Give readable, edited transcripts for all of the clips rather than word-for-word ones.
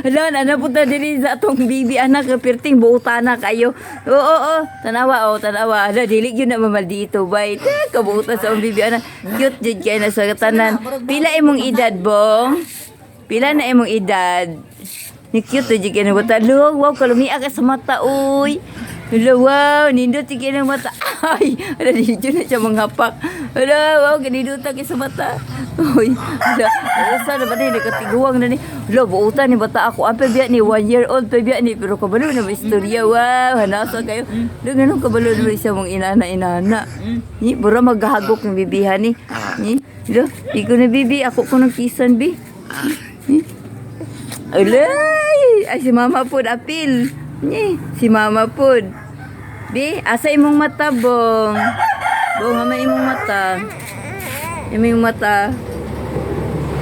Hala, ano po ta diri sa atong bibi anak perting buutan na kayo. Oo, tanawa tanawa. Hala, dili gyud na mamal dito bay. Kabuutan sa atong bibi anak. Cute jud kay na sa tanan. Pila imong edad, bong? Pila na imong edad? Ni cute jud kay na bata. Wow, kalumia ka sa mata uy. Hala, wow, nindot kay na mata. Ay, hala, dito na siya manghapak. Hala, wow, ganindot kay sa mata. Uy, hala, sana ba na nakatiguang na ni. Hala, buutan ni bata ako. Ang pabiya ni 1 year old, pabiya ni. Pero kabalo na may istorya. Wow, hanasa kayo. Hala, ganun kabalo na siya mong inana. Ni, bura maghahagok ng bibihan ni. Ni, hala, di ko na bibi. Ako ko ng kisan, bi. Alay, ay si mama po apil. Ni, si mama po. Bi, asa imong mata, bong? Bong, ama imong mata. Imong mata.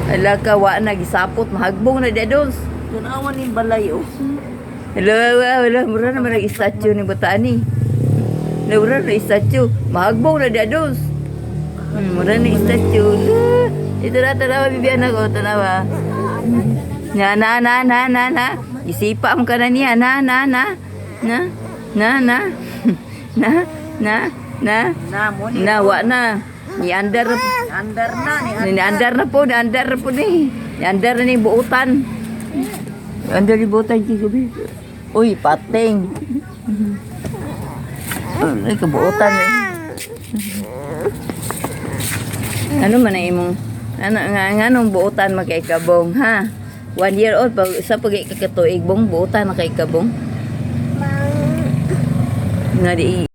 Ala ka, wa na, gisapot, mahagbong na dados. Tunawan ni balay oh. Wala, mura naman nag-istatyo ni bataan ni. Mura na istatyo, mahagbong na dados. Mura na istatyo. Ito na, tanawa, bibiyan ako, tanawa. Na. Isipa mo ka na niya, na. Wa na. Ni andar na po ni. Ni andar na ni buutan. Andar ni buutan ki gabi. Uy, pating. Ay kabuutan. Ano man na imong nganong buutan makay kabong ha? 1 year old pag sa pag ikatuig bong buutan makay kabong. Nga di